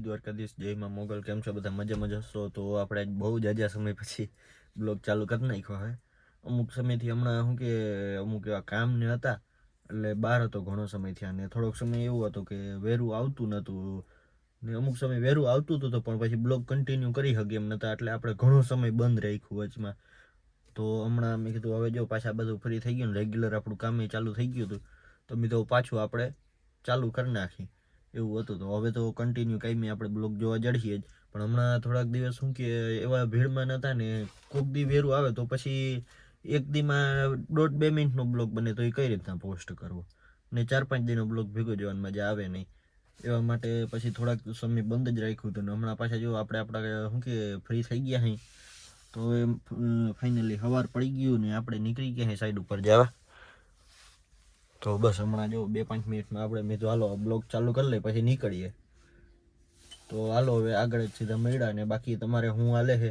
દ્વારકાધીશ જય માં મોગલ કેમ છો બધા મજામાં જશો તો આપણે બહુ જાજા સમય પછી બ્લોગ ચાલુ કરી નાખ્યો હે અમુક સમયથી હમણાં શું કે અમુક એવા કામ ને હતા એટલે બહાર હતો ઘણો સમય થયા અને થોડોક સમય એવું હતો કે વેરું આવતું નહોતું ને અમુક સમય વેરું આવતું હતું તો પણ પછી બ્લોગ કન્ટિન્યુ કરી શકીએ એમ નહોતા એટલે આપણે ઘણો સમય બંધ રાખ્યું વચમાં તો હમણાં મેં કીધું હવે જો પાછા બધું ફ્રી થઈ ગયું ને રેગ્યુલર આપણું કામ ચાલુ થઈ ગયું હતું તો મેં તો પાછું આપણે ચાલુ કરી નાખી એવું હતું તો હવે તો કન્ટિન્યુ કાંઈ આપણે બ્લોગ જોવા જડીએ જ પણ હમણાં થોડાક દિવસ શું કે એવા ભીડમાં નહોતા ને કોક દી વેરું આવે તો પછી એક દીમાં 1.5-2 મિનિટનો બ્લોગ બને તો એ કઈ રીતના પોસ્ટ કરવો ને 4-5 દિનનો બ્લોગ ભેગો જવાની મજા આવે નહીં એવા માટે પછી થોડાક સમય બંધ જ રાખ્યું હતું ને હમણાં પાછા જો આપણા શું કે ફ્રી થઈ ગયા અહીં તો હવે ફાઇનલી સવાર પડી ગયું ને આપણે નીકળી ગયા અહીં સાઈડ ઉપર જવા તો બસ હમણાં જો 2-5 મિનિટમાં આપણે મેં તો હાલો બ્લોગ ચાલુ કરી લઈએ પછી નીકળીએ તો હાલો હવે આગળ જ સીધા મળ્યા ને બાકી તમારે હું હાલે છે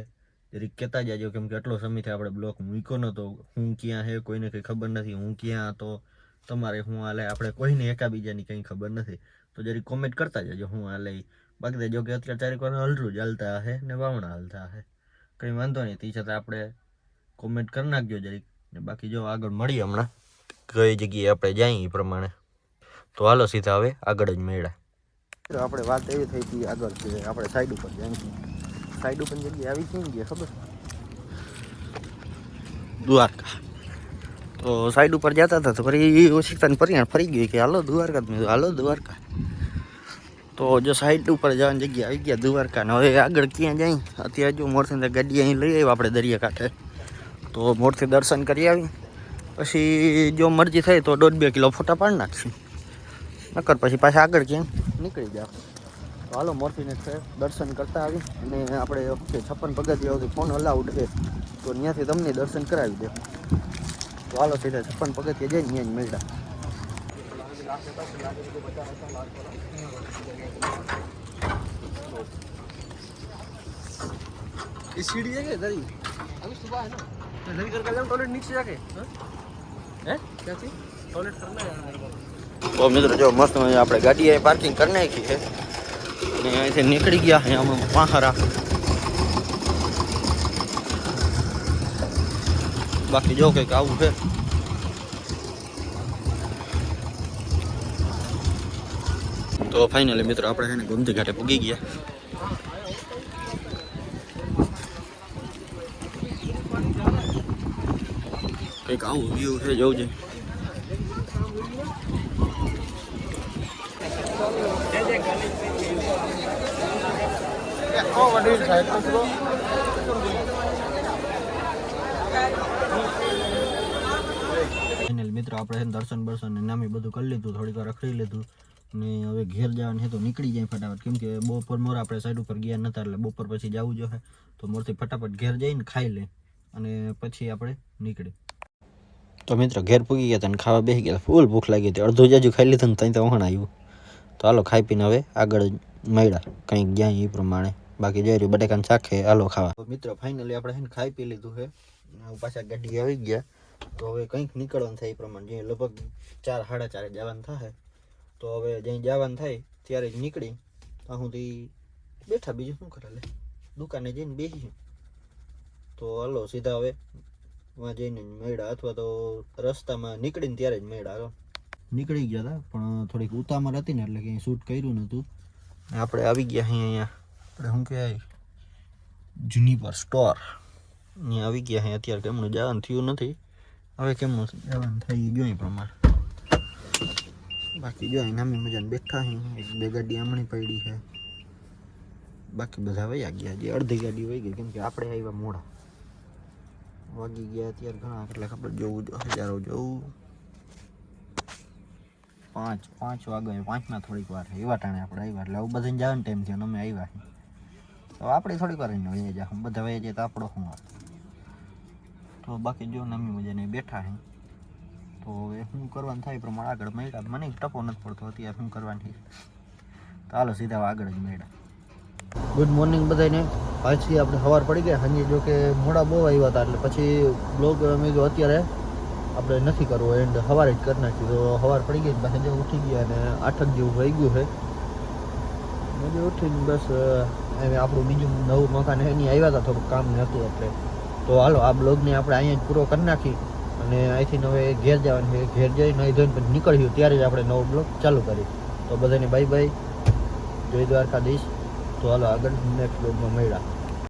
જરીક કહેતા જાજો કેમ કે આટલો સમયથી આપણે બ્લોગ મૂક્યો નહોતો હું ક્યાં છે કોઈને કંઈ ખબર નથી હું ક્યાં તો તમારે હું હાલે આપણે કોઈને એકાબીજાની કંઈ ખબર નથી તો જરીક કોમેન્ટ કરતા જાજો હું હાલે બાકી તો જો કે અત્યારે 4 વાર હલરું જ હાલતા હશે ને વાવણા હાલતા હશે કંઈ વાંધો નહીં તે છતાં આપણે કોમેન્ટ કરી નાખજો જરીક ને બાકી જો આગળ મળીએ હમણાં કઈ જગ્યાએ આપણે જઈએ એ પ્રમાણે તો હાલો સીધા હવે આગળ જ મળ્યા આપણે વાત એવી થઈ હતી આગળ કે આપણે સાઈડ ઉપર જઈએ સાઈડ ઉપર જગ્યાએ આવી કેમ ગયા ખબર દ્વારકા તો સાઈડ ઉપર જતા હતા તો ફરી ઓછીતાને પરિણામ ફરી ગયું કે હાલો દ્વારકા હાલો દ્વારકા તો જો સાઈડ ઉપર જવાની જગ્યા આવી ગયા દ્વારકા ને હવે આગળ ક્યાં જાય અત્યારે જો મોરથી ગાડી અહીં લઈ આવ્યા આપણે દરિયાકાંઠે તો મોરથી દર્શન કરી આવી પછી જો મરજી થાય તો 1.5-2 કિલો ફોટા પાડી નાખશું નકર પછી પાછા આગળ ક્યાંય નીકળી જાવ તો હાલો મોરથીને દર્શન કરતા આવી અને આપણે 56 પગથિયાઓથી ફોન અલાઉડ છે તો ત્યાંથી તમને દર્શન કરાવી દે તો હાલો સીધા 56 પગથિયા જઈને ત્યાં જ મળ્યા इस सीढ़ी है क्या इधर ही अभी सुबह है ना इधर ही करके जाऊँ टॉयलेट नीचे जाके हैं क्या चीज टॉयलेट करना है यार तो मित्र जो मस्त આપણે ગાડી અહીં પાર્કિંગ કરી નાખી છે અને અહીંથી નીકળી ગયા છે અમે પાહરા બાકી જો કંઈક આવું છે તો ફાઇનલી મિત્રો આપણે છે ને ગોમતી ઘાટે પૂગી ગયા કંઈક આવું વ્યૂ છે જવું છે મિત્રો આપણે દર્શન બર્શન નામી બધું કરી લીધું થોડીક વાર રખડી લીધું ને હવે ઘેર જવાનું છે તો નીકળી જાય ફટાફટ કેમ કે બપોર મોર આપણે સાઈડ ઉપર ગયા નતા એટલે બપોર પછી જવું જોઈએ તો મોરથી ફટાફટ ઘેર જઈને ખાઈ લે અને પછી આપણે નીકળી તો મિત્રો ઘેર પૂગી ગયા હતા ખાવા બેસી ગયા ફૂલ ભૂખ લાગી હતી અડધું જાજુ ખાઈ લીધું ને ત્યાં તો વહણ આવ્યું તો હાલો ખાઈ પીને હવે આગળ જ મળ્યા કંઈક જાય એ પ્રમાણે બાકી જઈ રહ્યું બટેકાનું શાક છે હાલો ખાવા તો મિત્રો ફાઇનલી આપણે છે ને ખાઈ પી લીધું છે પાછા ગાડી આવી ગયા તો હવે કંઈક નીકળવાનું થાય એ પ્રમાણે જે લગભગ 4-4:30 જવાનું થાય તો હવે જ્યાં જવાનું થાય ત્યારે જ નીકળી ત્યાં સુધી બેઠા બીજું શું કરે લે દુકાને જઈને બેસી તો હાલો સીધા હવે વहाँ જઈને મેળા અથવા તો રસ્તામાં નીકળીને ત્યારે જ મેળા નીકળી ગયા હતા પણ થોડીક ઉતામળ હતી ને એટલે કંઈ શૂટ કર્યું નહોતું આપણે આવી ગયા અહીંયા આપણે શું કહેવાય જુનિપર સ્ટોર અહીંયા આવી ગયા અહીંયા અત્યારે કેમનું જવાનું થયું નથી હવે કેમનું જવાનું થઈ ગયું એ પ્રમાણે બાકી જો અહીં નામી મજાને બેઠા અહીં 1-2 ગાડી હમણાં પડી છે બાકી બધા વયા ગયા જે અડધી ગાડી વહી ગઈ કેમ કે આપણે આવ્યા મોડા વાગી ગયા અત્યારે ઘણા એટલે ખબર જોવું હજારો જોવું 5 વાગે 5માં થોડીક વાર એવા ટાણે આપણે આવ્યા એટલે આવું બધાને જવાનો ટાઈમ થયો અમે આવ્યા તો આપણે થોડીક વાર એને વહી જાય બધા વહી જાય તો આપણો શું વાત તો બાકી જો નમી મજાને બેઠા છે તો હવે શું કરવાનું થાય પ્રમાણે આગળ મળ્યા મને ટપો નથી પડતો અત્યારે શું કરવાની તો હાલો સીધા આગળ જ મળ્યા ગુડ મોર્નિંગ બધાને પાછી આપણે સવાર પડી ગયા સાંજે જો કે મોડા બહુ આવ્યા હતા એટલે પછી બ્લોગ અમે જો અત્યારે આપણે નથી કરવો એન્ડ સવારે જ કરી નાખ્યું તો સવાર પડી ગઈ પાછા જો ઉઠી ગયા અને 8 જેવું થઈ ગયું છે મોજે ઉઠીને બસ આપણું બીજું નવું મકાન એની આવ્યા હતા, થોડુંક કામ નહોતું એટલે. તો હાલો આ બ્લોગને આપણે અહીંયા જ પૂરો કરી નાખી અને અહીંથી હવે ઘેર જવાનું છે. ઘેર જઈને અહીં ધોઈને પછી નીકળ્યું ત્યારે જ આપણે નવો બ્લોગ ચાલુ કરી. તો બધાને બાય બાય, જય દ્વારકાધીશ. તો હાલો આગળ નેક્સ્ટ બ્લોગમાં મળ્યા.